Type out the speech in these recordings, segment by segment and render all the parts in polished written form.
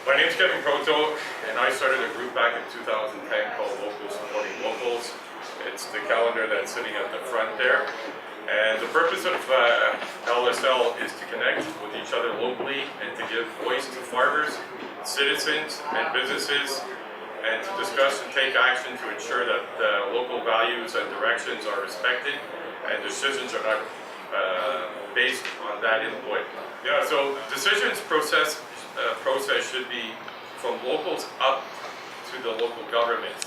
My name's Kevin Proto, and I started a group back in 2010 called Locals Supporting Locals. It's the calendar that's sitting at the front there. And the purpose of LSL is to connect with each other locally and to give voice to farmers, citizens, and businesses, and to discuss and take action to ensure that local values and directions are respected and decisions are not based on that input. Yeah, so decisions process should be from locals up to the local governments,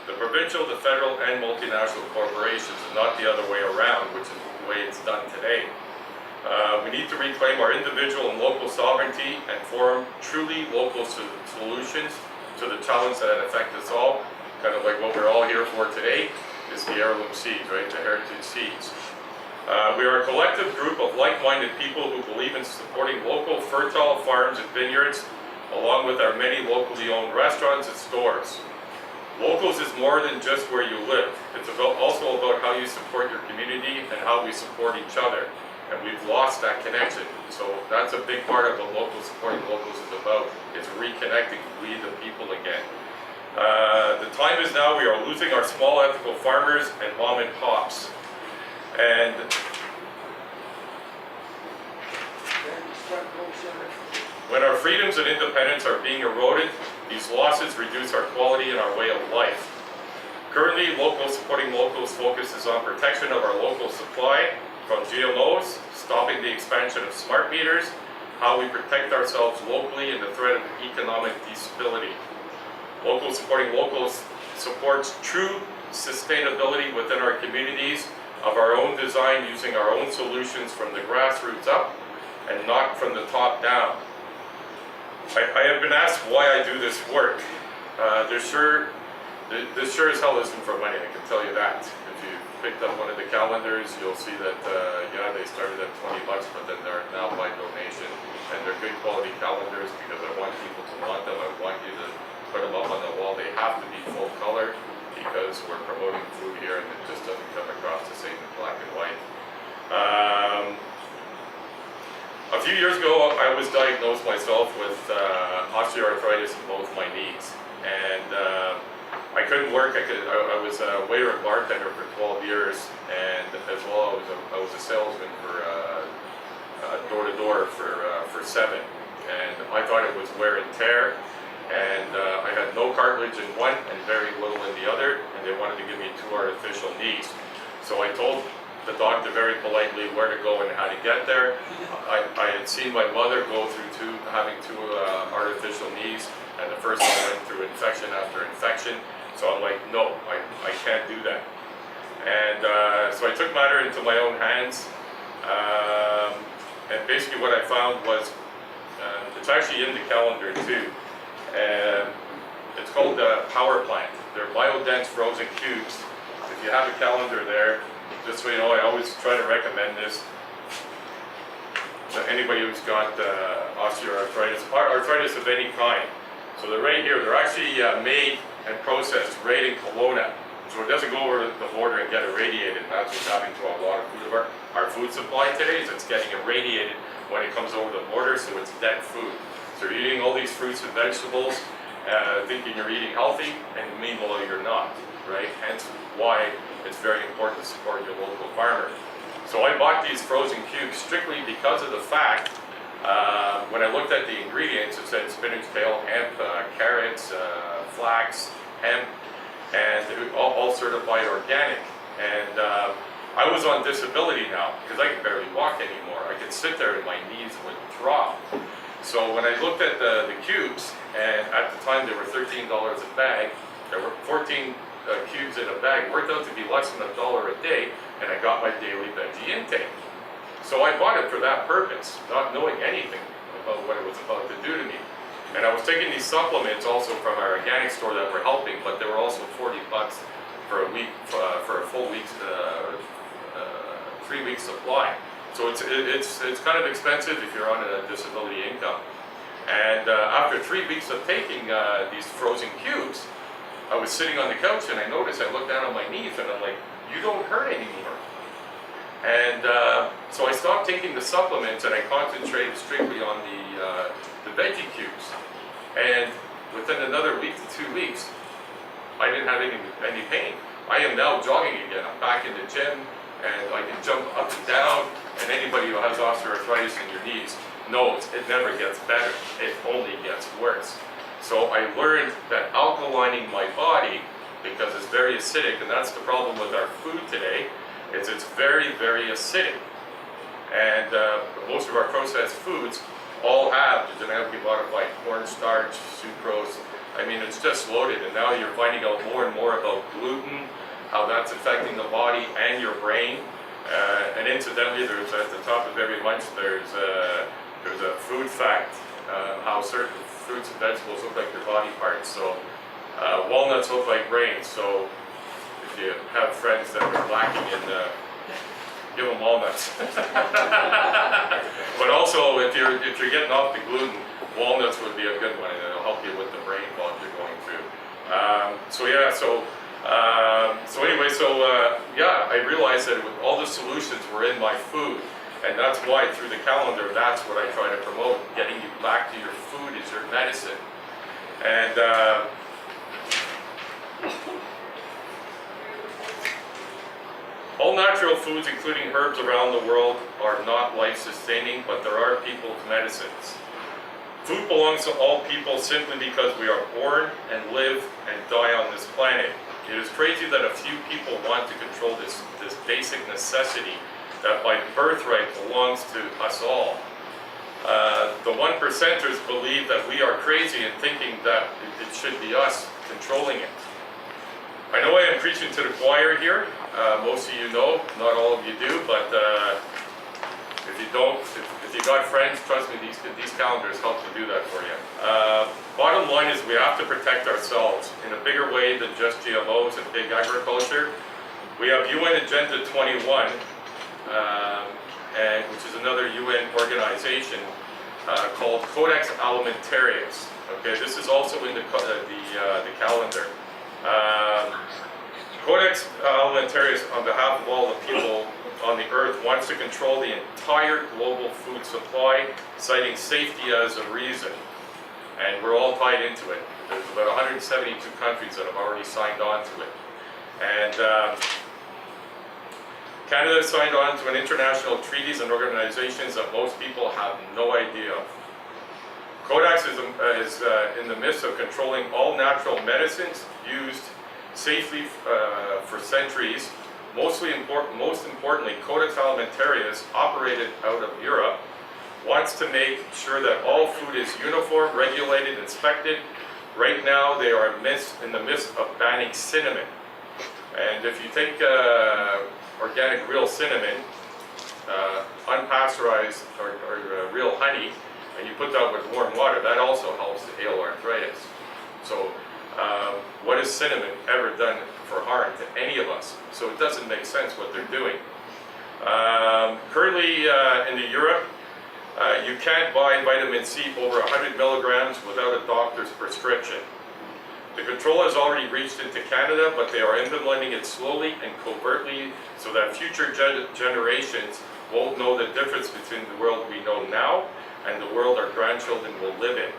the provincial, the federal, and multinational corporations, and not the other way around, which is the way it's done today. We need to reclaim our individual and local sovereignty and form truly local solutions to the challenges that affect us all, kind of like what we're all here for today, is the heirloom seeds, right, the heritage seeds. We are a collective group of like-minded people who believe in supporting local fertile farms and vineyards, along with our many locally owned restaurants and stores. Locals is more than just where you live. It's also about how you support your community and how we support each other. And we've lost that connection. So that's a big part of what Locals Supporting Locals is about. It's reconnecting we the people again. The time is now. We are losing our small ethical farmers and mom and pops. And when our freedoms and independence are being eroded, these losses reduce our quality and our way of life. Currently, Locals Supporting Locals focuses on protection of our local supply from GMOs, stopping the expansion of smart meters, how we protect ourselves locally and the threat of economic instability. Locals Supporting Locals supports true sustainability within our communities of our own design, using our own solutions from the grassroots up and not from the top down. I have been asked why I do this work. This sure as hell isn't for money, I can tell you that. If you picked up one of the calendars, you'll see that, yeah, they started at 20 bucks, but then they're now by donation. And they're good quality calendars because I want people to want them. I want you to put them up on the wall. They have to be full color because we're promoting food here and it just doesn't come across the same in black and white. A few years ago, I was diagnosed myself with osteoarthritis in both my knees, and I couldn't work. I was a waiter and bartender for 12 years, and as well, I was a salesman for door to door for 7. And I thought it was wear and tear, and I had no cartilage in one and very little in the other, and they wanted to give me 2 artificial knees. So I told the doctor very politely where to go and how to get there. I had seen my mother go through having two artificial knees, and the first one went through infection after infection. So I'm like, no, I can't do that. And so I took matter into my own hands. And basically what I found was, it's actually in the calendar too. It's called the Power Plant. They're biodensed frozen cubes. If you have a calendar there, just so you know, I always try to recommend this to anybody who's got osteoarthritis, arthritis of any kind. So they're right here. They're actually made and processed right in Kelowna. So it doesn't go over the border and get irradiated. That's what's happening to a lot of food. Our food supply today is it's getting irradiated when it comes over the border, so it's dead food. So you're eating all these fruits and vegetables, thinking you're eating healthy, and meanwhile you're not, right? Hence why it's very important to support your local farmer. So I bought these frozen cubes strictly because of the fact, when I looked at the ingredients, it said spinach, kale, hemp, carrots, flax, hemp, and all certified organic. And I was on disability now because I could barely walk anymore. I could sit there and my knees would drop. So when I looked at the cubes, and at the time they were $13 a bag, there were 14 cubes in a bag, worked out to be less than $1 a day, and I got my daily veggie intake. So I bought it for that purpose, not knowing anything about what it was about to do to me. And I was taking these supplements also from our organic store that were helping, but they were also 40 bucks for a week, for a full week's, 3 weeks supply. So it's kind of expensive if you're on a disability income. And after 3 weeks of taking these frozen cubes, I was sitting on the couch and I noticed, I looked down on my knees and I'm like, you don't hurt anymore. And so I stopped taking the supplements and I concentrated strictly on the veggie cubes. And within another week to 2 weeks, I didn't have any pain. I am now jogging again. I'm back in the gym, and I can jump up and down. And anybody who has osteoarthritis in your knees knows it never gets better. It only gets worse. So I learned that alkalining my body, because it's very acidic, and that's the problem with our food today, is it's very, very acidic. And most of our processed foods all have the genetically modified cornstarch, sucrose. I mean, it's just loaded, and now you're finding out more and more about gluten, how that's affecting the body and your brain. And incidentally, there's at the top of every lunch, there's a food fact, how certain fruits and vegetables look like your body parts. So walnuts look like brains. So if you have friends that are lacking in, give them walnuts. But also, if you're getting off the gluten, walnuts would be a good one, and it'll help you with the brain fog you're going through. Yeah, I realized that all the solutions were in my food, and that's why through the calendar, that's what I try to promote. Getting you back to your food is your medicine. And all natural foods, including herbs around the world, are not life-sustaining, but there are people's medicines. Food belongs to all people simply because we are born and live and die on this planet. It is crazy that a few people want to control this basic necessity that by birthright belongs to us all. The 1%ers believe that we are crazy in thinking that it should be us controlling it. I know I am preaching to the choir here. Most of you know, not all of you do, but if you don't, if you got friends, trust me, these calendars help to do that for you. Bottom line is we have to protect ourselves in a bigger way than just GMOs and big agriculture. We have UN Agenda 21, which is another UN organization called Codex Alimentarius. Okay, this is also in the calendar. Codex Alimentarius, on behalf of all the people on the earth, wants to control the entire global food supply, citing safety as a reason. And we're all tied into it. There's about 172 countries that have already signed on to it. And Canada signed on to an international treaties and organizations that most people have no idea of. Codex is in the midst of controlling all natural medicines used safely for centuries. Most importantly, Codex Alimentarius, operated out of Europe, wants to make sure that all food is uniform, regulated, inspected. Right now, they are in the midst of banning cinnamon. And if you take organic real cinnamon, unpasteurized or real honey, and you put that with warm water, that also helps to heal arthritis. So what has cinnamon ever done for harm to any of us? So it doesn't make sense what they're doing. Currently in Europe, you can't buy vitamin C over 100 milligrams without a doctor's prescription. The control has already reached into Canada, but they are implementing it slowly and covertly so that future generations won't know the difference between the world we know now and the world our grandchildren will live in.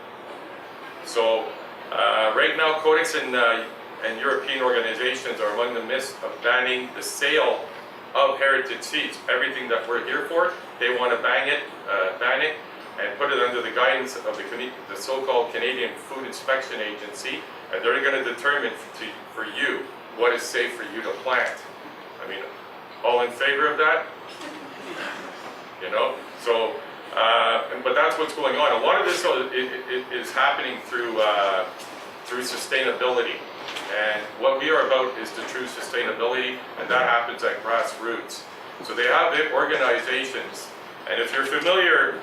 So right now, Codex and European organizations are among the midst of banning the sale of heritage seeds. Everything that we're here for, they want to ban it, and put it under the guidance of the so-called Canadian Food Inspection Agency, and they're going to determine for you what is safe for you to plant. I mean, all in favor of that? You know? So, but that's what's going on. A lot of this is happening through sustainability. And what we are about is the true sustainability, and that happens at grassroots. So they have organizations, and if you're familiar,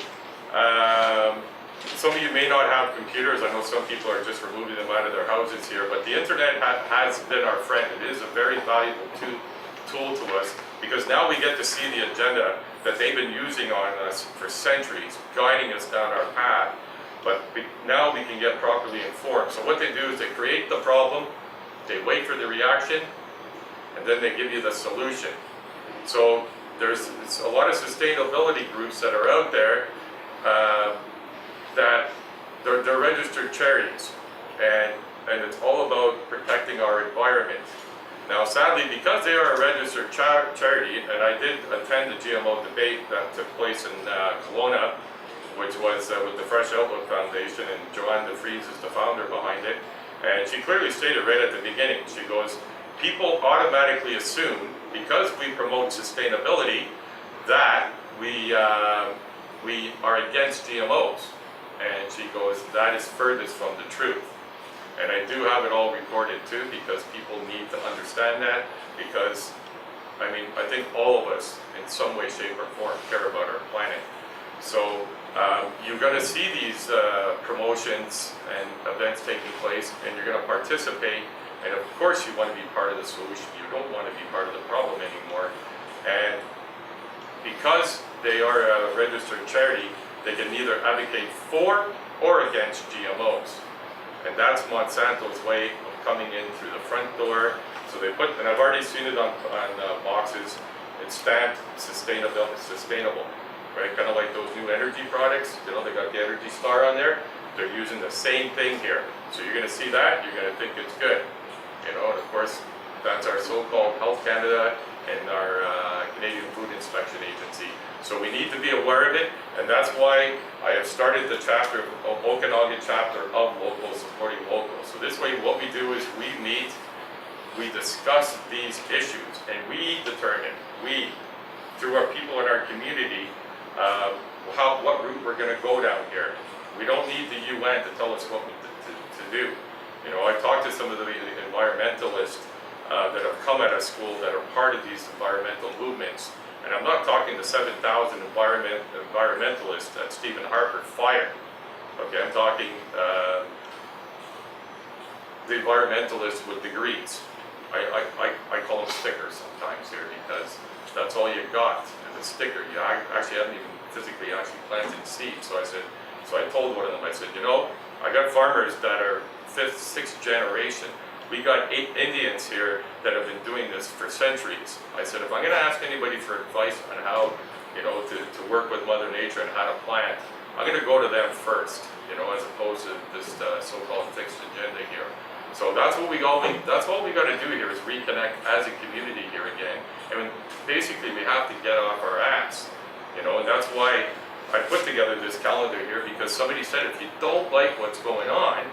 some of you may not have computers. I know some people are just removing them out of their houses here, but the internet has been our friend. It is a very valuable tool to us, because now we get to see the agenda that they've been using on us for centuries, guiding us down our path. But now we can get properly informed. So what they do is they create the problem, they wait for the reaction, and then they give you the solution. So there's a lot of sustainability groups that are out there that they're registered charities, and it's all about protecting our environment. Now, sadly, because they are a registered charity, and I did attend the GMO debate that took place in Kelowna, which was with the Fresh Outlook Foundation, and Joanne DeFries is the founder behind it, and she clearly stated right at the beginning, she goes, people automatically assume, because we promote sustainability, that we are against GMOs. And she goes, that is furthest from the truth. And I do have it all recorded too, because people need to understand that, because, I mean, I think all of us, in some way, shape, or form, care about our planet. So you're going to see these promotions and events taking place, and you're going to participate, and of course you want to be part of the solution. You don't want to be part of the problem anymore. And because they are a registered charity, they can neither advocate for or against GMOs. And that's Monsanto's way of coming in through the front door. So they put, and I've already seen it on boxes, it's stamped sustainable, right? Kind of like those new energy products, you know, they got the Energy Star on there. They're using the same thing here. So you're gonna see that, you're gonna think it's good. You know, and of course, that's our so-called Health Canada and our Canadian Food Inspection Agency. So we need to be aware of it, and that's why I have started the chapter, Okanagan chapter of Local Supporting Local. So this way what we do is we meet, we discuss these issues, and we determine, through our people in our community, what route we're going to go down here. We don't need the UN to tell us what to do. You know, I talked to some of the environmentalists that have come out of school that are part of these environmental movements. And I'm not talking the 7,000 environmentalists that Stephen Harper fired. Okay, I'm talking the environmentalists with degrees. I call them stickers sometimes here, because that's all you got is a sticker. You actually haven't even physically planted seeds. So I told one of them, I said, you know, I got farmers that are 5th, 6th generation. We got 8 Indians here that have been doing this for centuries. I said, if I'm going to ask anybody for advice on how, you know, to work with Mother Nature and how to plant, I'm going to go to them first, you know, as opposed to this so-called fixed agenda here. So that's what we got to do here, is reconnect as a community here again. I mean, basically we have to get off our ass, you know, and that's why I put together this calendar here, because somebody said, if you don't like what's going on,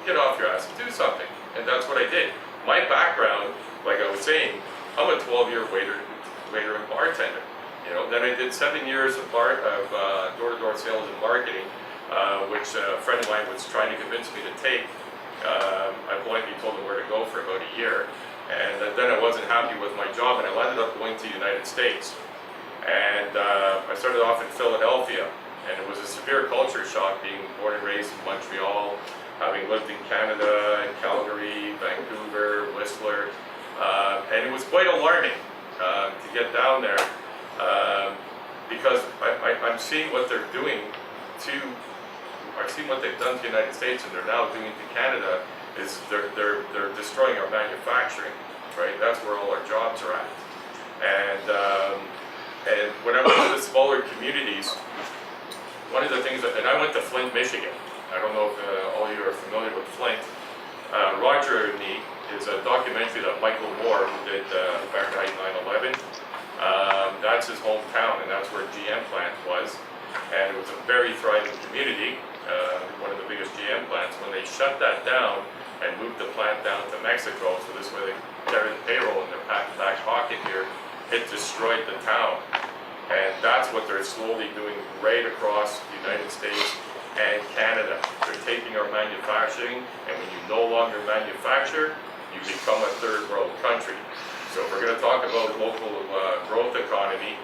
get off your ass and do something. And that's what I did. My background, like I was saying, I'm a 12-year waiter and bartender. You know, then I did 7 years of door-to-door sales and marketing, which a friend of mine was trying to convince me to take. I politely told him where to go for about a year, and then I wasn't happy with my job, and I ended up going to the United States. And I started off in Philadelphia, and it was a severe culture shock, being born and raised in Montreal, having lived in Canada, in Calgary, Vancouver, Whistler, and it was quite alarming to get down there, because I'm seeing what they're doing I've seen what they've done to the United States, and they're now doing to Canada, is they're destroying our manufacturing, right? That's where all our jobs are at. And when I went to the smaller communities, one of the things and I went to Flint, Michigan. I don't know if all of you are familiar with Flint. Roger and Me is a documentary that Michael Moore, who did Fahrenheit 9/11, that's his hometown, and that's where GM plant was. And it was a very thriving community, one of the biggest GM plants. When they shut that down and moved the plant down to Mexico, so this way they carry the payroll in their back pocket here, it destroyed the town. And that's what they're slowly doing right across the United States and Canada. They're taking our manufacturing, and when you no longer manufacture, you become a third world country. So if we're going to talk about local growth economy,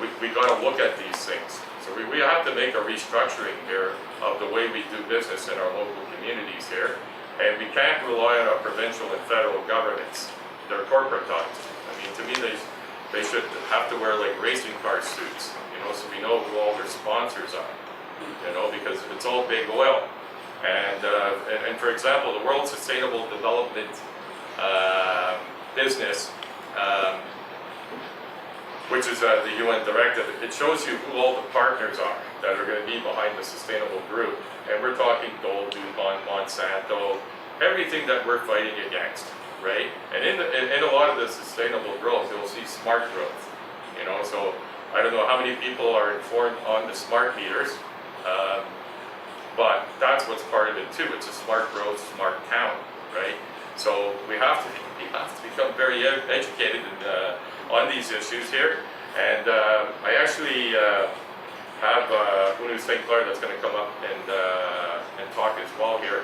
we got to look at these things. So we have to make a restructuring here of the way we do business in our local communities here. And we can't rely on our provincial and federal governments. They're corporatized. I mean, to me, they should have to wear like racing car suits, you know, so we know who all their sponsors are. You know, because it's all big oil. And for example, the World Sustainable Development Business, which is the UN directive, it shows you who all the partners are. that are going to be behind the sustainable group. And we're talking Dole, DuPont, Monsanto, everything that we're fighting against, right? And in a lot of the sustainable growth, you'll see smart growth, you know. So I don't know how many people are informed on the smart meters, but that's what's part of it too. It's a smart growth, smart town, right? So we have to become very educated on these issues here. And I actually have Unu St. Clair that's going to come up and talk as well here.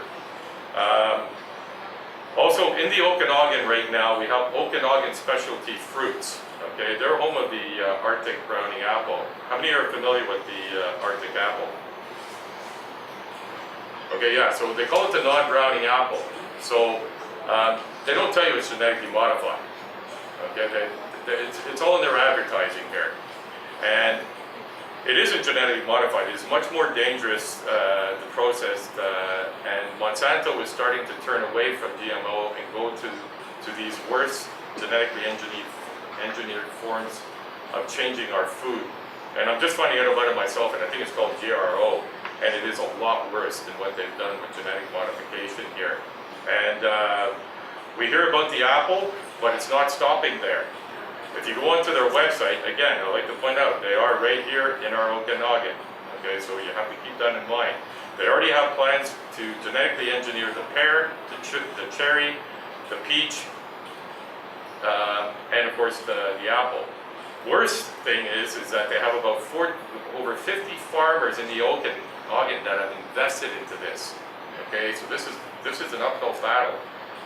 Also in the Okanagan right now, we have Okanagan Specialty Fruits. Okay, they're home of the Arctic browning apple. How many are familiar with the Arctic apple? Okay, yeah, so they call it the non-browning apple. So they don't tell you it's genetically modified. Okay, it's all in their advertising here. And it isn't genetically modified. It's much more dangerous, the process, and Monsanto is starting to turn away from GMO and go to these worse genetically engineered forms of changing our food. And I'm just finding out about it myself, and I think it's called GRO, and it is a lot worse than what they've done with genetic modification here. And we hear about the apple, but it's not stopping there. If you go onto their website, again, I'd like to point out, they are right here in our Okanagan. Okay, so you have to keep that in mind. They already have plans to genetically engineer the pear, the cherry, the peach, and of course the apple. Worst thing is that they have about over 50 farmers in the Okanagan that have invested into this. Okay, so this is an uphill battle.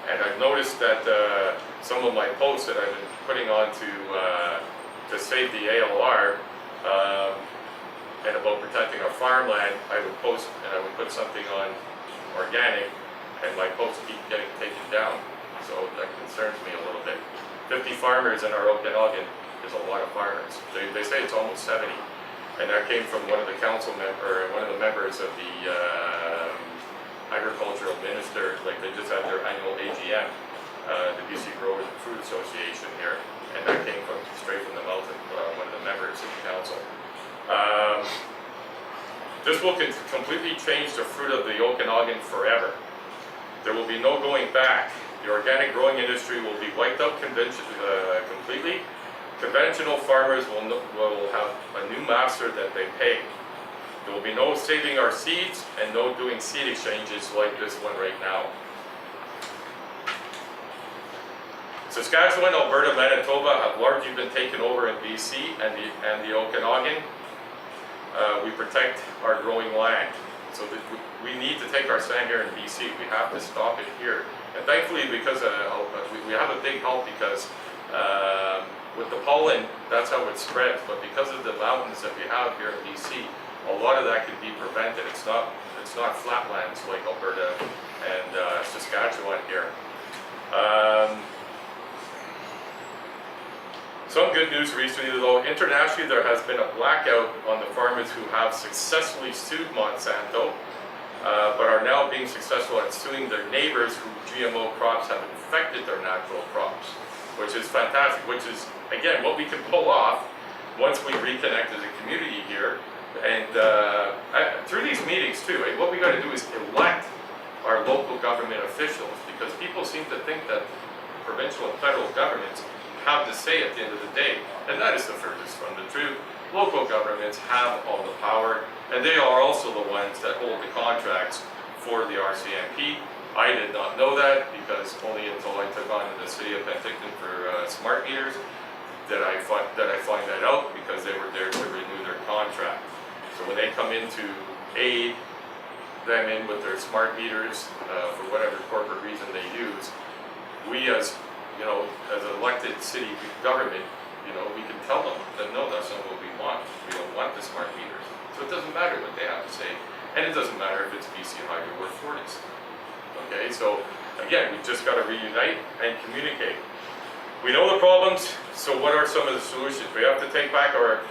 And I've noticed that some of my posts that I've been putting on to save the ALR and about protecting our farmland, I would post and I would put something on organic, and my posts keep getting taken down. So that concerns me a little bit. 50 farmers in our Okanagan is a lot of farmers. They say it's almost 70, and that came from one of the members of the agricultural minister. Like, they just had their annual AGM, the BC Growers and Fruit Association here, and that came straight from the mouth of one of the members of the council. This will completely change the fruit of the Okanagan forever. There will be no going back. The organic growing industry will be wiped out completely. Conventional farmers will have a new master that they pay. There will be no saving our seeds and no doing seed exchanges like this one right now. Saskatchewan, Alberta, Manitoba have largely been taken over in BC and the Okanagan. We protect our growing land. So we need to take our stand here in BC. We have to stop it here. And thankfully, because we have a big help, because with the pollen, that's how it spreads. But because of the mountains that we have here in BC, a lot of that can be prevented. It's not flatlands like Alberta and Saskatchewan here. Some good news recently, though. Internationally, there has been a blackout on the farmers who have successfully sued Monsanto, but are now being successful at suing their neighbors whose GMO crops have infected their natural crops, which is fantastic, which is, again, what we can pull off once we reconnect as a community here. And through these meetings too, what we got to do is elect our local government officials, because people seem to think that provincial and federal governments have to say at the end of the day, and that is the furthest from the truth. Local governments have all the power, and they are also the ones that hold the contracts for the RCMP. I did not know that, because only until I took on in the city of Penticton for smart meters did I find that out, because they were there to renew their contract. So when they come in to aid them in with their smart meters for whatever corporate reason they use, we as as an elected city government, we can tell them that no, that's not what we want. We don't want the smart meters. So it doesn't matter what they have to say, and it doesn't matter if it's BC Hydro or Fortis. Okay, so again, we just got to reunite and communicate. We know the problems, so what are some of the solutions? We have to take back our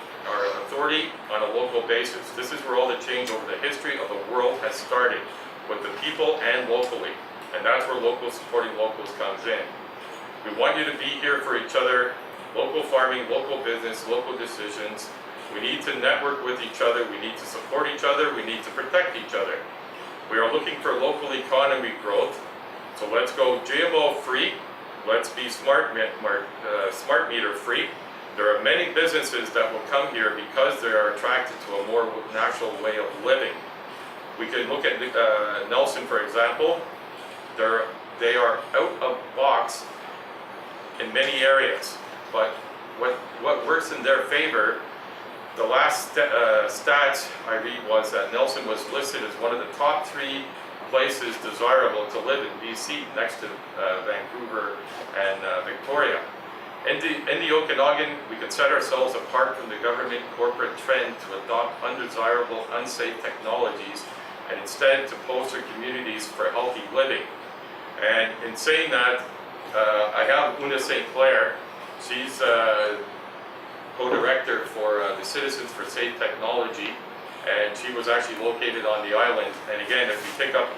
authority on a local basis. This is where all the change over the history of the world has started, with the people and locally. And that's where locals supporting locals comes in. We want you to be here for each other, local farming, local business, local decisions, We need to network with each other, we need to support each other, we need to protect each other. We are looking for local economy growth, so let's go GMO free, let's be smart meter free. There are many businesses that will come here because they are attracted to a more natural way of living. We can look at Nelson, for example. They are out of box in many areas, but what works in their favor, the last stats I read was that Nelson was listed as one of the top 3 places desirable to live in BC, next to Vancouver and Victoria. In the Okanagan, we can set ourselves apart from the government corporate trend to adopt undesirable, unsafe technologies and instead to poster communities for healthy living. And in saying that, I have Una St. Clair. She's co-director for the Citizens for Safe Technology, and she was actually located on the island. And again, if you pick up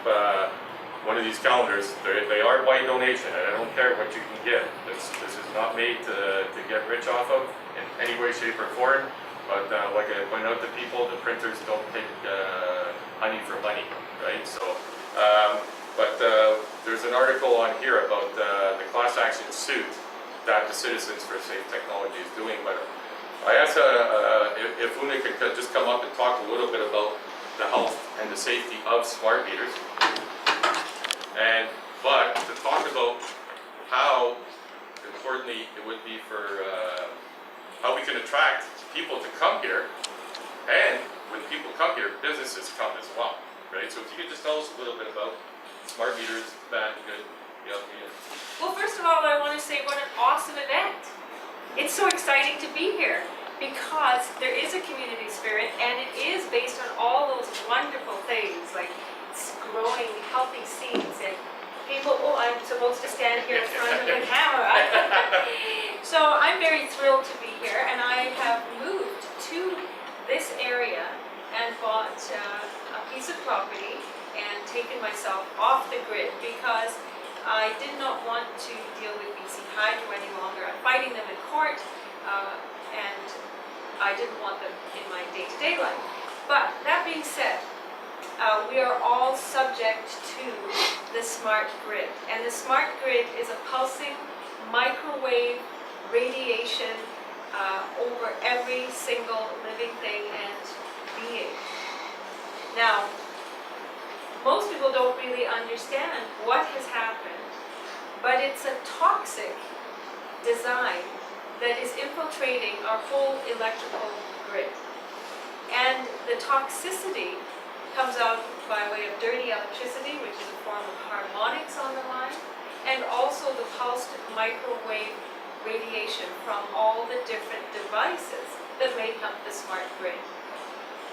one of these calendars, they are by donation, and I don't care what you can give. This is not made to get rich off of in any way, shape, or form. But like I point out to people, the printers don't take honey for money, right? So, there's an article on here about the class action suit that the Citizens for Safe Technology is doing. But I asked if Una could just come up and talk a little bit about the health and the safety of smart meters. But to talk about how importantly it would be for how we can attract people to come here, and when people come here, businesses come as well, right? So if you could just tell us a little bit about smart meters, bad, good, yeah. Well, first of all, I want to say what an awesome event. It's so exciting to be here because there is a community spirit, and it is based on all those wonderful things like growing healthy seeds and people. Oh, I'm supposed to stand here in front of the camera. So I'm very thrilled to be here, and I have moved to this area and bought a piece of property and taken myself off the grid because I did not want to deal with BC Hydro any longer. I'm fighting them in court, and I didn't want them in my day-to-day life. But that being said, we are all subject to the smart grid. And the smart grid is a pulsing microwave radiation over every single living thing and being. Now, most people don't really understand what has happened, but it's a toxic design that is infiltrating our whole electrical grid. And the toxicity comes out by way of dirty electricity, which is a form of harmonics on the line, and also the pulsed microwave radiation from all the different devices that make up the smart grid.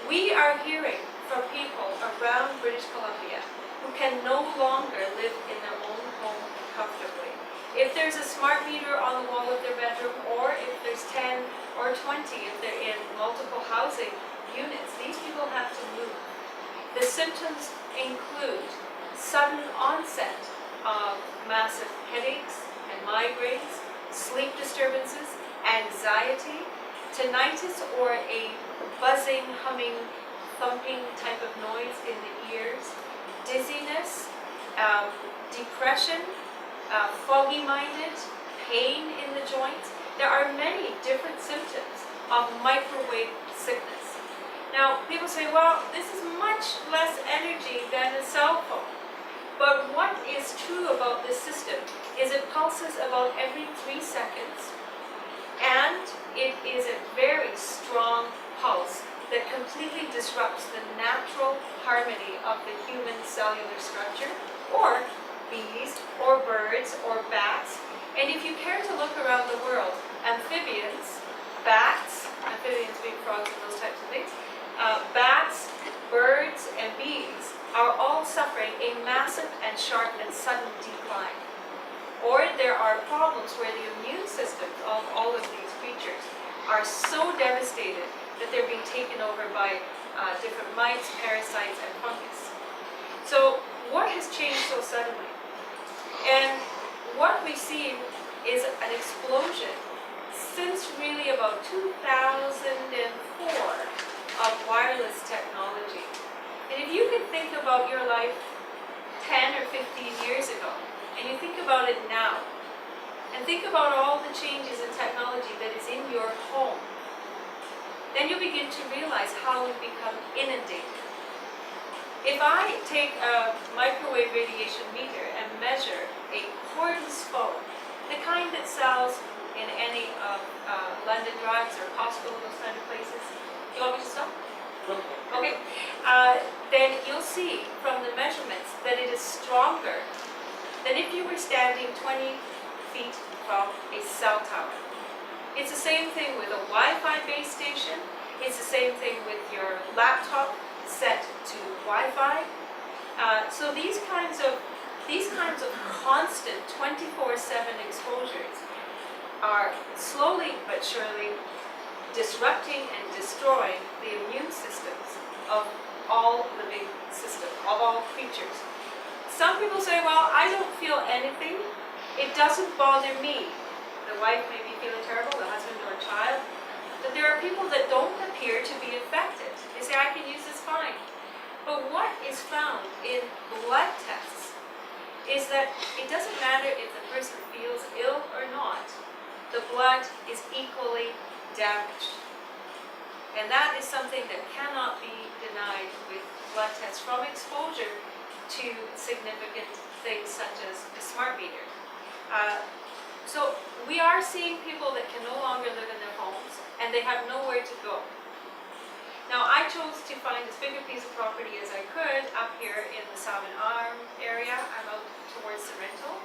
We are hearing from people around British Columbia who can no longer live in their own home comfortably. If there's a smart meter on the wall of their bedroom, or if there's 10 or 20, if they're in multiple housing units, these people have to move. The symptoms include sudden onset of massive headaches and migraines, sleep disturbances, anxiety, tinnitus or a buzzing, humming, thumping type of noise in the ears, dizziness, depression, foggy-minded, pain in the joints. There are many different symptoms of microwave sickness. Now, people say, well, this is much less energy than a cell phone. But what is true about this system is it pulses about every 3 seconds, and it is a very strong pulse that completely disrupts the natural harmony of the human cellular structure, or bees, or birds, or bats. And if you care to look around the world, amphibians, bats, amphibians being frogs and those types of things, bats, birds, and bees are all suffering a massive and sharp and sudden decline. Or there are problems where the immune systems of all of these creatures are so devastated that they're being taken over by different mites, parasites, and fungus. So what has changed so suddenly? And what we see is an explosion since really about 2004 of wireless technology. And if you can think about your life 10 or 15 years ago, and you think about it now, and think about all the changes in technology that is in your home, then you'll begin to realize how we've become inundated. If I take a microwave radiation meter and measure a cordless phone, the kind that sells in any of London drugs or Costco, those kind of places, do you want me to stop? Okay, then you'll see from the measurements that it is stronger than if you were standing 20 feet from a cell tower. It's the same thing with a Wi-Fi base station. It's the same thing with your laptop set to Wi-Fi. So these kinds of constant 24/7 exposures are slowly but surely disrupting and destroying the immune systems of all living systems, of all creatures. Some people say, well, I don't feel anything. It doesn't bother me. The wife may be feeling terrible, the husband or child. But there are people that don't appear to be affected. They say, I can use this fine. But what is found in blood tests is that it doesn't matter if the person feels ill or not. The blood is equally damaged. And that is something that cannot be denied with blood tests from exposure to significant things such as a smart meter. So we are seeing people that can no longer live in their homes and they have nowhere to go. Now I chose to find as big a piece of property as I could up here in the Salmon Arm area. I'm out towards Sorrento,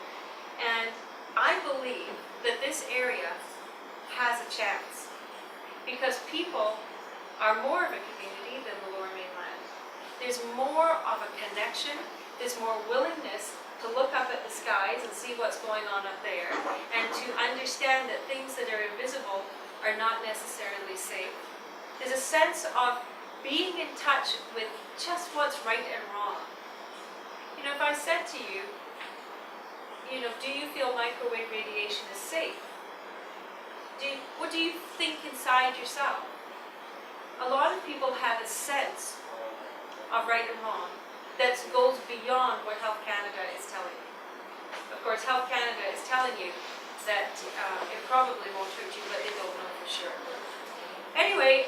and I believe that this area has a chance because people are more of a community than the Lower Mainland. There's more of a connection, there's more willingness to look up at the skies and see what's going on up there, and to understand that things that are invisible are not necessarily safe. There's a sense of being in touch with just what's right and wrong. You know, if I said to you, do you feel microwave radiation is safe? What do you think inside yourself? A lot of people have a sense of right and wrong that goes beyond what Health Canada is telling you. Of course, Health Canada is telling you that it probably won't hurt you, but they don't know for sure. Anyway,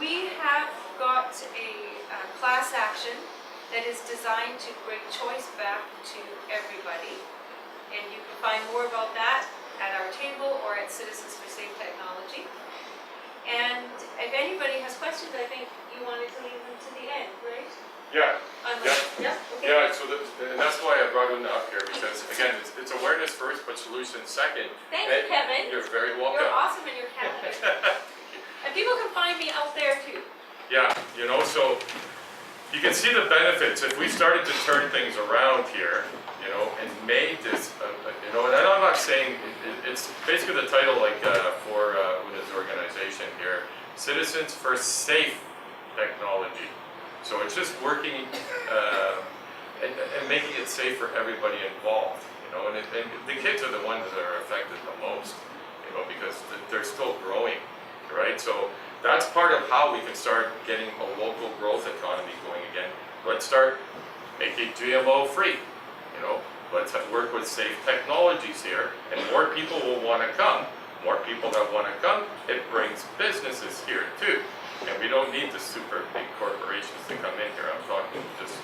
we have got a class action that is designed to bring choice back to everybody. And you can find more about that at our table or at Citizens for Safe Technology. And if anybody has questions, I think you wanted to leave them to the end, right? Yeah. Yeah. Okay. Yeah, so and that's why I brought it up here, because again, it's awareness first, but solutions second. Thank you, Kevin. You're very welcome. You're awesome in your Canada. And people can find me out there too. Yeah, so you can see the benefits if we started to turn things around here, and made this, and I'm not saying, it's basically the title for this organization here, Citizens for Safe Technology. So it's just working and making it safe for everybody involved, and the kids are the ones that are affected the most, because they're still growing, right? So that's part of how we can start getting a local growth economy going again. Let's start making GMO free, let's work with safe technologies here, and more people will want to come. More people that want to come, it brings businesses here too. And we don't need the super big corporations to come in here. I'm talking just,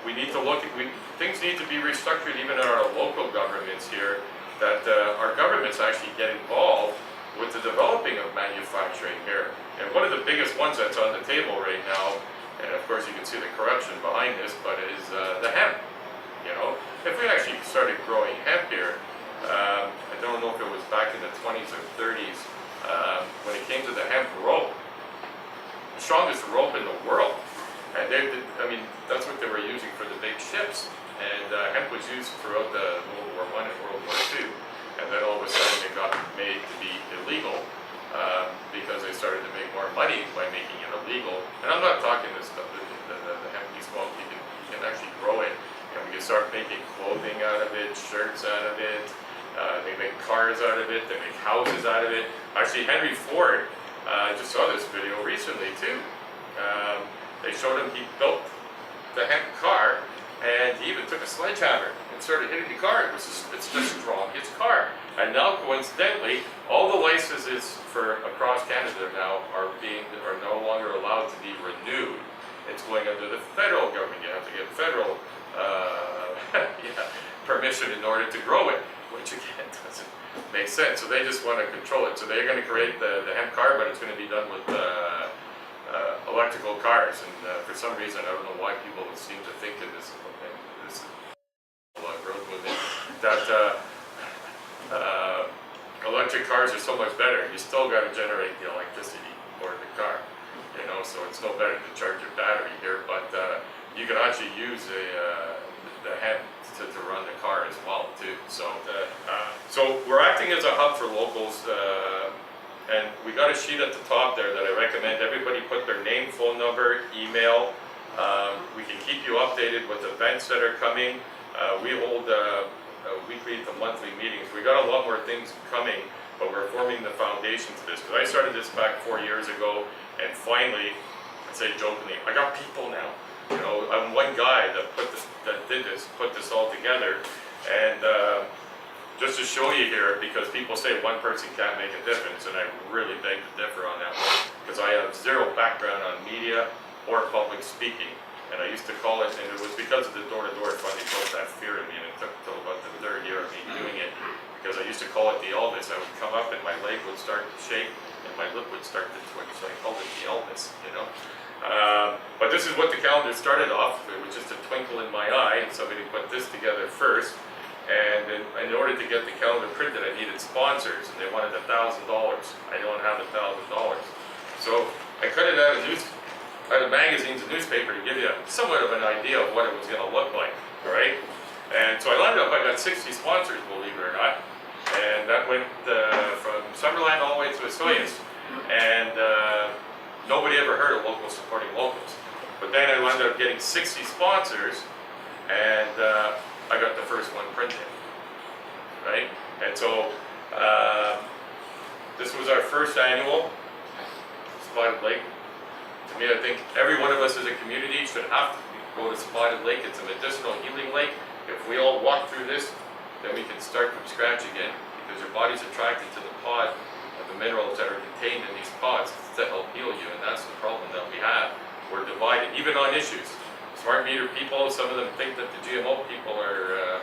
we need to look at, things need to be restructured even in our local governments here, that our governments actually get involved with the developing of manufacturing here. And one of the biggest ones that's on the table right now, and of course you can see the corruption behind this, but is the hemp. If we actually started growing hemp here, I don't know if it was back in the 20s or 30s, when it came to the hemp rope, the strongest rope in the world. And that's what they were using for the big ships. And hemp was used throughout the World War I and World War II. And then all of a sudden it got made to be illegal because they started to make more money by making it illegal. And I'm not talking this stuff, the hemp you smoke, you can actually grow it. And we can start making clothing out of it, shirts out of it. They make cars out of it, they make houses out of it. Actually, Henry Ford, I just saw this video recently too. They showed him he built the hemp car, and he even took a sledgehammer and started hitting the car. It's the strongest car. And now, coincidentally, all the licenses for across Canada now are no longer allowed to be renewed. It's going under the federal government. You have to get federal permission in order to grow it, which again doesn't make sense. So they just want to control it. So they're going to create the hemp car, but it's going to be done with electrical cars. And for some reason, I don't know why people seem to think in this growth movement that electric cars are so much better. You still got to generate the electricity for the car, you know. So it's no better to charge your battery here, but you can actually use the hemp to run the car as well too. So we're acting as a hub for locals, and we got a sheet at the top there that I recommend everybody put their name, phone number, email. We can keep you updated with events that are coming. We hold weekly to monthly meetings. We got a lot more things coming, but we're forming the foundation to this, because I started this back 4 years ago, and finally, I say jokingly, I got people now. You know, I'm one guy that put this all together, and just to show you here, because people say one person can't make a difference, and I really beg to differ on that one, because I have zero background on media or public speaking, and I used to call it, and it was because of the door-to-door finally built that fear in me, and it took till about the 3rd year of me doing it, because I used to call it the Elvis. I would come up and my leg would start to shake, and my lip would start to twitch, so I called it the Elvis, you know. But this is what the calendar started off. It was just a twinkle in my eye, and somebody put this together first. And in order to get the calendar printed, I needed sponsors, and they wanted $1,000. I don't have $1,000, so I cut it out of magazines and newspaper to give you somewhat of an idea of what it was going to look like, right? And so I landed up. I got 60 sponsors, believe it or not, and that went from Summerland all the way to Osoyoos, and nobody ever heard of locals supporting locals. But then I wound up getting 60 sponsors, and I got the first one printed, right? And so this was our first annual Spotted Lake. To me, I think every one of us as a community should have to go to Spotted Lake. It's a medicinal healing lake. If we all walk through this, then we can start from scratch again, because your body's attracted to the pod of the minerals that are contained in these pods to help heal you, and that's the problem that we have. We're divided, even on issues. Smart meter people, some of them think that the GMO people are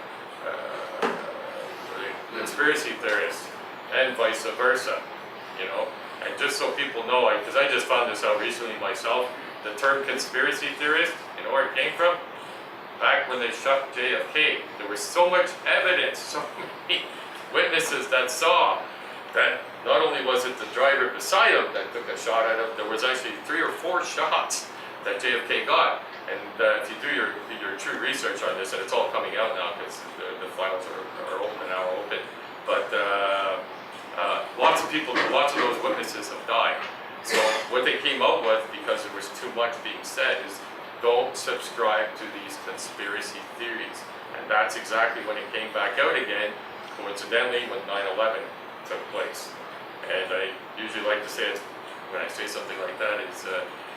conspiracy theorists, and vice versa, you know. And just so people know, because I just found this out recently myself, the term conspiracy theorist, you know where it came from? Back when they shot JFK, there was so much evidence, so many witnesses that saw that not only was it the driver beside him that took a shot at him, there was actually 3 or 4 shots that JFK got. And if you do your true research on this, and it's all coming out now because the files are open now, but lots of people, lots of those witnesses have died. So what they came out with, because there was too much being said, is don't subscribe to these conspiracy theories. And that's exactly when it came back out again, coincidentally, when 9/11 took place. And I usually like to say it, when I say something like that, is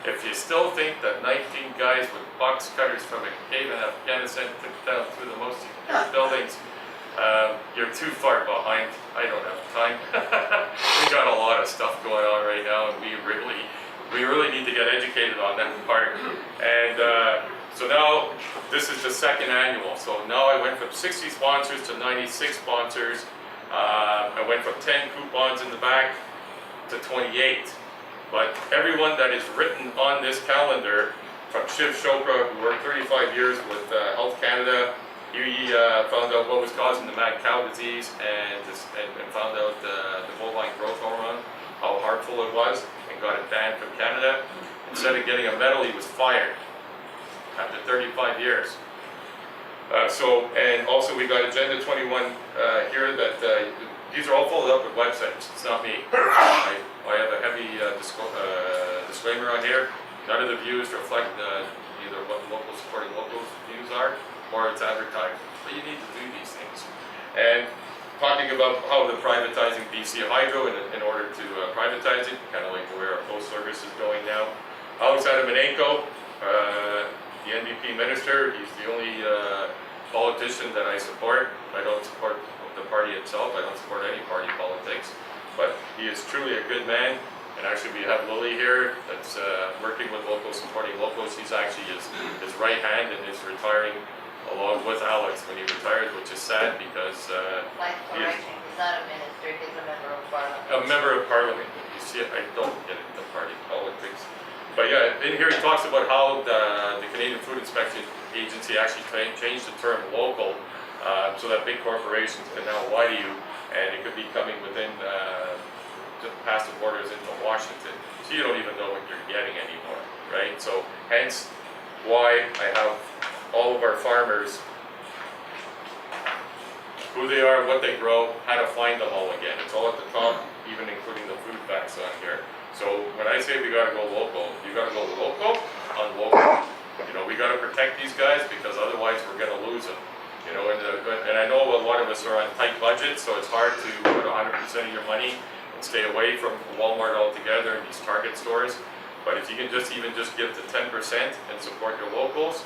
if you still think that 19 guys with box cutters from a cave in Afghanistan took down 2 of the most secure buildings, you're too far behind. I don't have time. We got a lot of stuff going on right now, and we really need to get educated on that part. And so now this is the 2nd annual. So now I went from 60 sponsors to 96 sponsors. I went from 10 coupons in the back to 28. But everyone that is written on this calendar, from Shiv Chopra, who worked 35 years with Health Canada, he found out what was causing the mad cow disease, and found out the bovine growth hormone, how harmful it was, and got it banned from Canada. Instead of getting a medal, he was fired after 35 years. And also we got Agenda 21 here that these are all followed up with websites. It's not me. I have a heavy disclaimer on here. None of the views reflect either what local supporting locals views are or it's advertising. But you need to do these things. And talking about how they're privatizing BC Hydro in order to privatize it, kind of like where our post service is going now. Alex Adamanenko, the NDP minister, he's the only politician that I support. I don't support the party itself, I don't support any party politics, but he is truly a good man. And actually we have Lily here that's working with locals, supporting locals. He's actually his right hand and is retiring along with Alex when he retires, which is sad because He's not a minister, he's a member of parliament. a member of parliament. You see, I don't get into party politics. But yeah, in here he talks about how the Canadian Food Inspection Agency actually changed the term local so that big corporations can now lie to you, and it could be coming within just past the borders into Washington. So you don't even know what you're getting anymore, right? So hence why I have all of our farmers, who they are, what they grow, how to find them all again. It's all at the top, even including the food facts on here. So when I say we gotta go local, you gotta go local on local. You know, we gotta protect these guys because otherwise we're gonna lose them. You know, and I know a lot of us are on tight budgets, so it's hard to put 100% of your money and stay away from Walmart altogether and these Target stores. But if you can even just give the 10% and support your locals,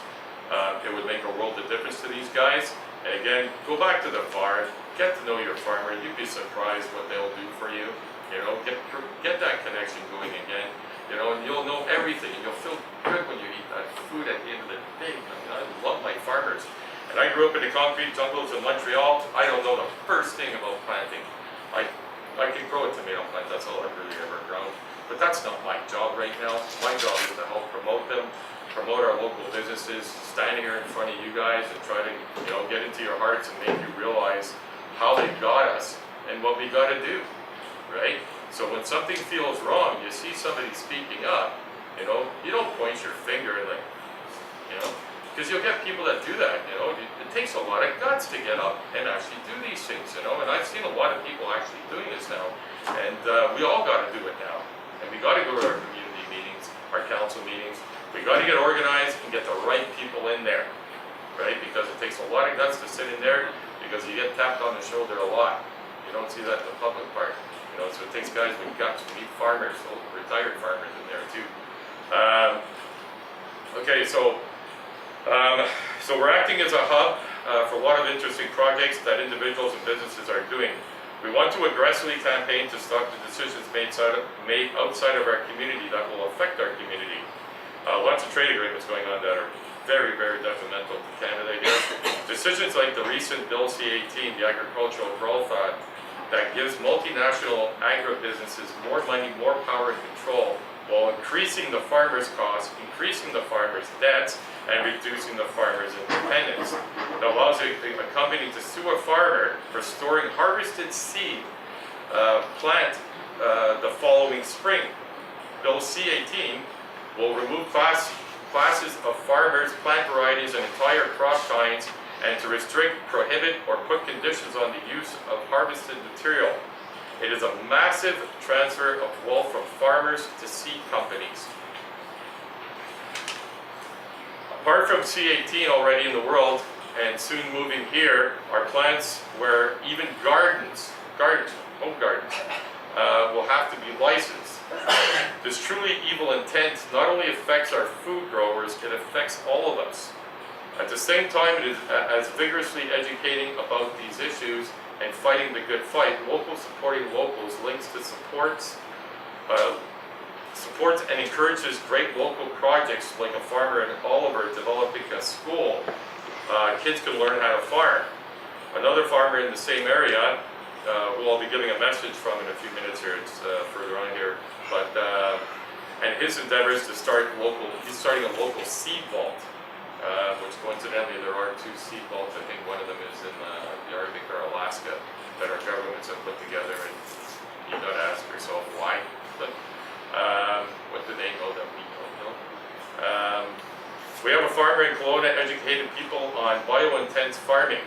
it would make a world of difference to these guys. And again, go back to the farm, get to know your farmer. You'd be surprised what they'll do for you. You know, get that connection going again. You know, and you'll know everything. And you'll feel good when you eat that food at the end of the day. I mean, I love my farmers. And I grew up in the concrete jungles in Montreal. I don't know the first thing about planting. I can grow a tomato plant. That's all I've really ever grown. But that's not my job right now. My job is to help promote them, promote our local businesses, standing here in front of you guys and try to, you know, get into your hearts and make you realize how they got us and what we got to do, right? So when something feels wrong, you see somebody speaking up, you know, you don't point your finger and like, you know, because you'll get people that do that, you know. It takes a lot of guts to get up and actually do these things, you know, and I've seen a lot of people actually doing this now, and we all got to do it now, and we got to go to our community meetings, our council meetings. We got to get organized and get the right people in there, right? Because it takes a lot of guts to sit in there because you get tapped on the shoulder a lot. You don't see that in the public part. You know, so it takes guys with guts. We need farmers, retired farmers in there too. Okay, so we're acting as a hub for a lot of interesting projects that individuals and businesses are doing. We want to aggressively campaign to stop the decisions made outside of our community that will affect our community. Lots of trade agreements going on that are very, very detrimental to Canada here. Decisions like the recent Bill C-18, the Agricultural Growth Act, that gives multinational agribusinesses more money, more power and control, while increasing the farmers' costs, increasing the farmers' debts, and reducing the farmers' independence. It allows a company to sue a farmer for storing harvested seed plant the following spring. Bill C-18 will remove classes of farmers, plant varieties, and entire crop kinds, and to restrict, prohibit, or put conditions on the use of harvested material. It is a massive transfer of wealth from farmers to seed companies. Apart from C-18 already in the world, and soon moving here, are plants where even home gardens, will have to be licensed. This truly evil intent not only affects our food growers, it affects all of us. At the same time, it is as vigorously educating about these issues and fighting the good fight. Locals supporting locals links to supports and encourages great local projects like a farmer in Oliver developing a school. Kids can learn how to farm. Another farmer in the same area, who I'll be giving a message from in a few minutes here, it's further on here, but and his endeavor is to start he's starting a local seed vault, which coincidentally there are 2 seed vaults. I think one of them is in the Arctic or Alaska that our governments have put together, and you got to ask yourself why. But what do they know that we don't know? We have a farmer in Kelowna educating people on bio-intense farming.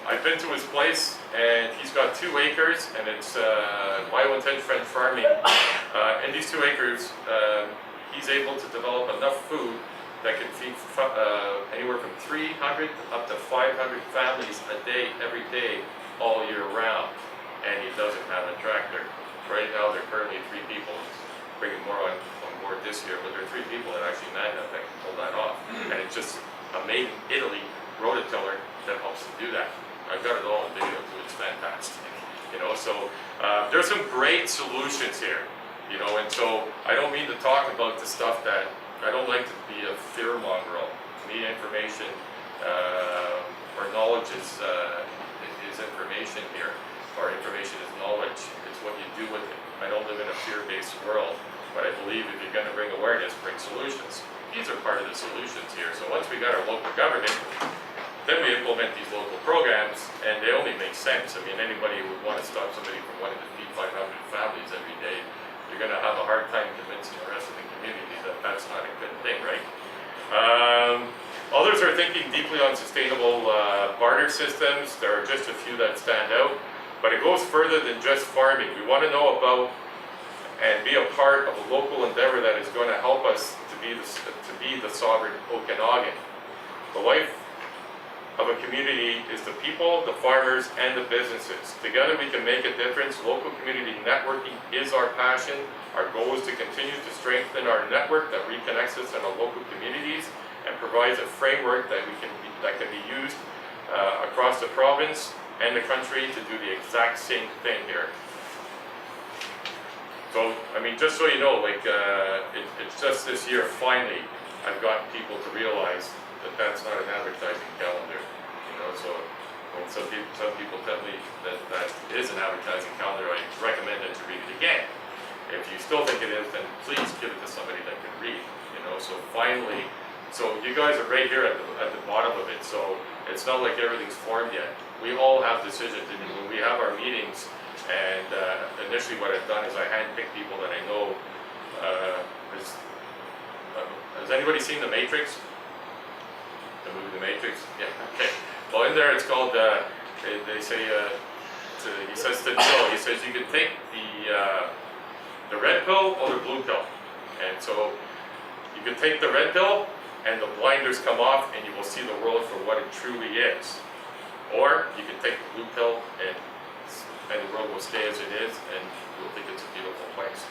I've been to his place, and he's got 2 acres, and it's bio-intense French farming. In these 2 acres, he's able to develop enough food that can feed anywhere from 300 up to 500 families a day, every day, all year round, and he doesn't have a tractor. Right now, they're currently 3 people, bringing more on board this year, but there are 3 people that actually man that can pull that off. And it's just a made in Italy rototiller that helps to do that. I've got it all on video too, it's fantastic. You know, so there's some great solutions here, you know, and so I don't mean to talk about the stuff that, I don't like to be a fear monger. To me, information or knowledge is information here, or information is knowledge. It's what you do with it. I don't live in a fear-based world, but I believe if you're going to bring awareness, bring solutions. These are part of the solutions here. So once we got our local government, then we implement these local programs, and they only make sense. I mean, anybody who would want to stop somebody from wanting to feed 500 families every day, you're going to have a hard time convincing the rest of the community that that's not a good thing, right? Others are thinking deeply on sustainable barter systems. There are just a few that stand out, but it goes further than just farming. We want to know about and be a part of a local endeavor that is going to help us to be the sovereign Okanagan. The life of a community is the people, the farmers, and the businesses. Together we can make a difference. Local community networking is our passion. Our goal is to continue to strengthen our network that reconnects us in our local communities and provides a framework that can be used across the province and the country to do the exact same thing here. So, I mean, just so you know, like, it's just this year, finally, I've gotten people to realize that that's not an advertising calendar, you know, so when some people tell me that that is an advertising calendar, I recommend that you read it again. If you still think it is, then please give it to somebody that can read, you know, so finally, so you guys are right here at the bottom of it, so it's not like everything's formed yet. We all have decisions, and when we have our meetings, and initially what I've done is I handpick people that I know. Has anybody seen The Matrix? The movie The Matrix? Yeah, okay. Well, in there it's called, they say, he says to Joe, he says you can take the red pill or the blue pill. And so you can take the red pill and the blinders come off and you will see the world for what it truly is. Or you can take the blue pill and the world will stay as it is and you'll think it's a beautiful place.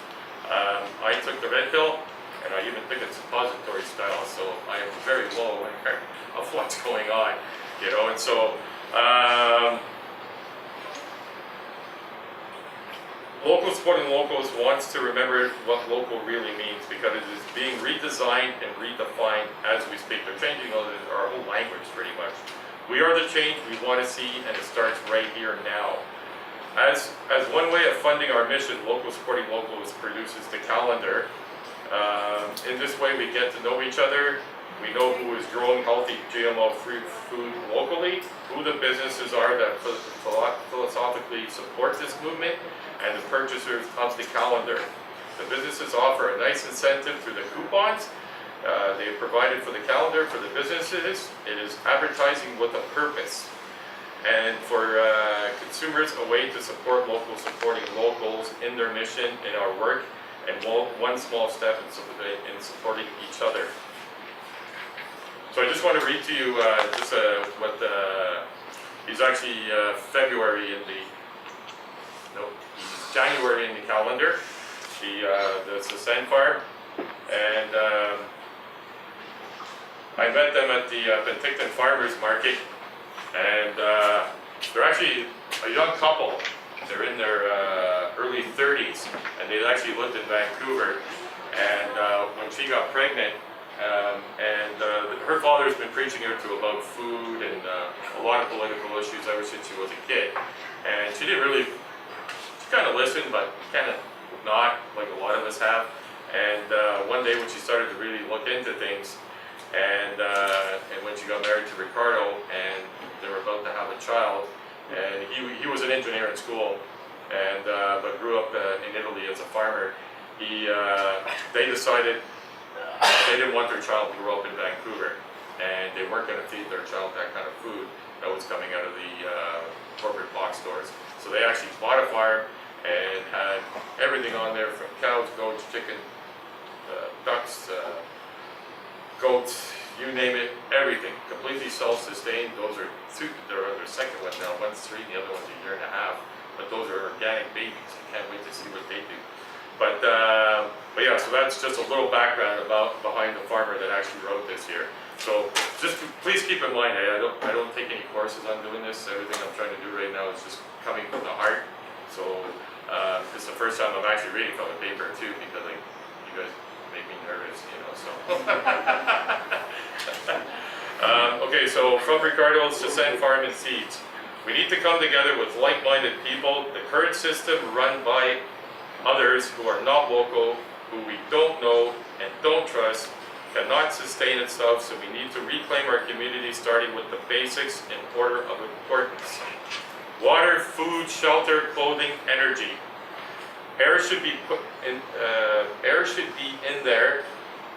I took the red pill and I even think it's suppository style, so I am very well aware of what's going on, you know, and so Local Supporting Locals wants to remember what local really means because it is being redesigned and redefined as we speak. They're changing our whole language pretty much. We are the change we want to see, and it starts right here now. As one way of funding our mission, Local Supporting Locals produces the calendar. In this way we get to know each other. We know who is growing healthy GMO-free food locally, who the businesses are that philosophically support this movement, and the purchasers of the calendar. The businesses offer a nice incentive through the coupons. They have provided for the calendar for the businesses. It is advertising with a purpose. And for consumers, a way to support locals supporting locals in their mission, in our work, and one small step in supporting each other. So I just want to read to you what he's actually February in he's January in the calendar. That's the Sand Farm, and I met them at the Penticton Farmers Market, and they're actually a young couple. They're in their early 30s, and they actually lived in Vancouver. And when she got pregnant, her father's been preaching her to about food and a lot of political issues ever since she was a kid. And she didn't really, she kind of listened, but kind of not, like a lot of us have. And one day when she started to really look into things, and when she got married to Ricardo, and they were about to have a child, and he was an engineer in school, and but grew up in Italy as a farmer. They decided they didn't want their child to grow up in Vancouver, and they weren't going to feed their child that kind of food that was coming out of the corporate box stores. So they actually bought a farm and had everything on there from cows, goats, chicken, ducks, goats, you name it, everything, completely self-sustained. Those are two, they're their second one now, one's 3, the other one's a year and a half. But those are organic babies, I can't wait to see what they do. But yeah, so that's just a little background behind the farmer that actually wrote this here. So just please keep in mind, hey, I don't take any courses on doing this. Everything I'm trying to do right now is just coming from the heart. So it's the first time I'm actually reading from a paper too, because you guys make me nervous, you know. So okay, so from Ricardo's to Send Farm and Seeds. We need to come together with like-minded people. The current system run by others who are not local, who we don't know and don't trust, cannot sustain itself, so we need to reclaim our community, starting with the basics in order of importance. Water, food, shelter, clothing, energy. Air should be in there,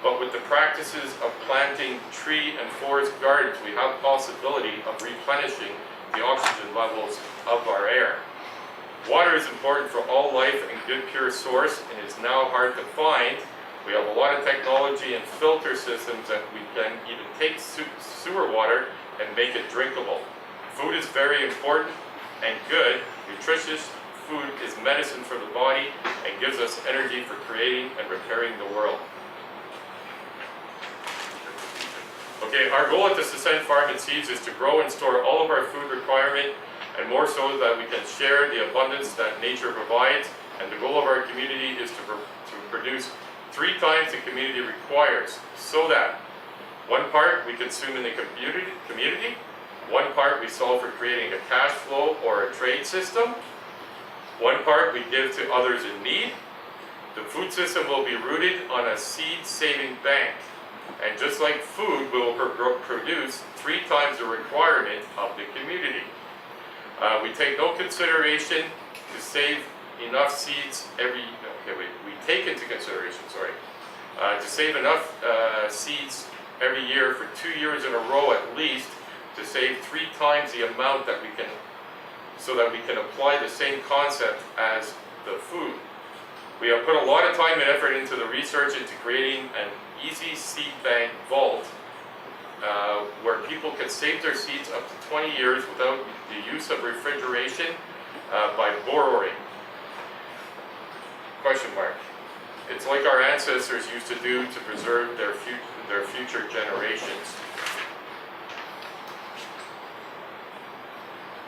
but with the practices of planting tree and forest gardens, we have possibility of replenishing the oxygen levels of our air. Water is important for all life and good pure source, and is now hard to find. We have a lot of technology and filter systems that we can even take sewer water and make it drinkable. Food is very important and good. Nutritious food is medicine for the body and gives us energy for creating and repairing the world. Okay, our goal at the Send Farm and Seeds is to grow and store all of our food requirement, and more so that we can share the abundance that nature provides. And the goal of our community is to produce 3 times the community requires, so that 1 part we consume in the community, 1 part we solve for creating a cash flow or a trade system, 1 part we give to others in need. The food system will be rooted on a seed-saving bank. And just like food, we will produce 3 times the requirement of the community. We take no consideration to save enough seeds we take into consideration, to save enough seeds every year for 2 years in a row at least, to save 3 times the amount that we can, so that we can apply the same concept as the food. We have put a lot of time and effort into the research into creating an easy seed bank vault where people can save their seeds up to 20 years without the use of refrigeration by borrowing. Question mark. It's like our ancestors used to do to preserve their future generations.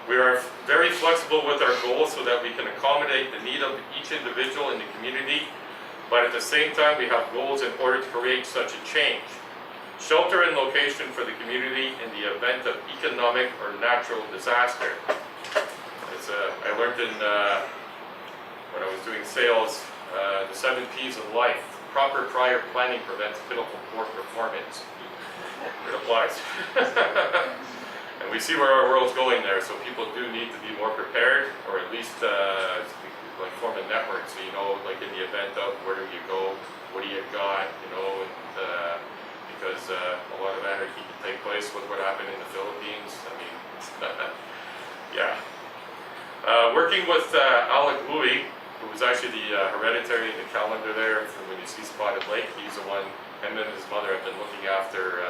We are very flexible with our goals so that we can accommodate the need of each individual in the community, but at the same time we have goals in order to create such a change. Shelter and location for the community in the event of economic or natural disaster. I learned when I was doing sales, the 7 P's of life. Proper prior planning prevents pitiful poor performance. It applies. And we see where our world's going there, so people do need to be more prepared, or at least like form a network, so you know, like in the event of where do you go, what do you got, you know, and because a lot of anarchy can take place with what happened in the Philippines. I mean, yeah. Working with Alec Louis, who was actually the hereditary in the calendar there, from when you see Spotted Lake, he's the one, him and his mother have been looking after,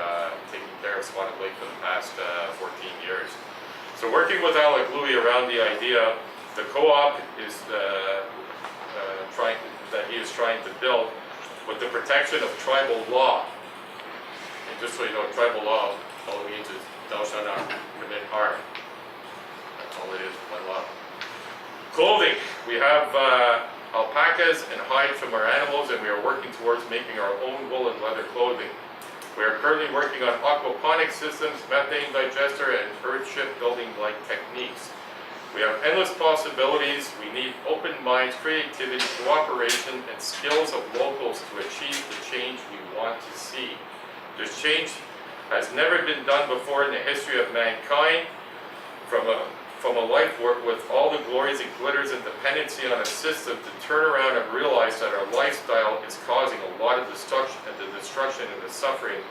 taking care of Spotted Lake for the past 14 years. So working with Alec Louis around the idea, the co-op is he is trying to build with the protection of tribal law. And just so you know, tribal law, all it means is thou shalt not commit harm. That's all it is, by law. Clothing. We have alpacas and hides from our animals, and we are working towards making our own wool and leather clothing. We are currently working on aquaponic systems, methane digester, and earth ship building like techniques. We have endless possibilities. We need open minds, creativity, cooperation, and skills of locals to achieve the change we want to see. This change has never been done before in the history of mankind. From a life with all the glories and glitters and dependency on a system, to turn around and realize that our lifestyle is causing a lot of destruction and the suffering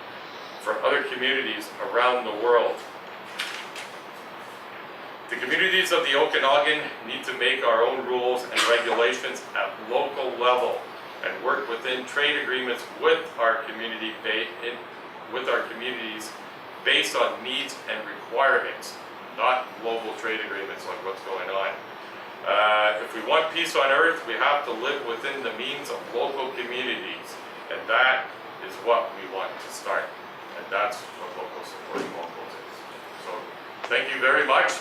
for other communities around the world. The communities of the Okanagan need to make our own rules and regulations at local level and work within trade agreements with our community with our communities based on needs and requirements, not global trade agreements like what's going on. If we want peace on earth, we have to live within the means of local communities, and that is what we want to start. And that's what local supporting locals is. So thank you very much.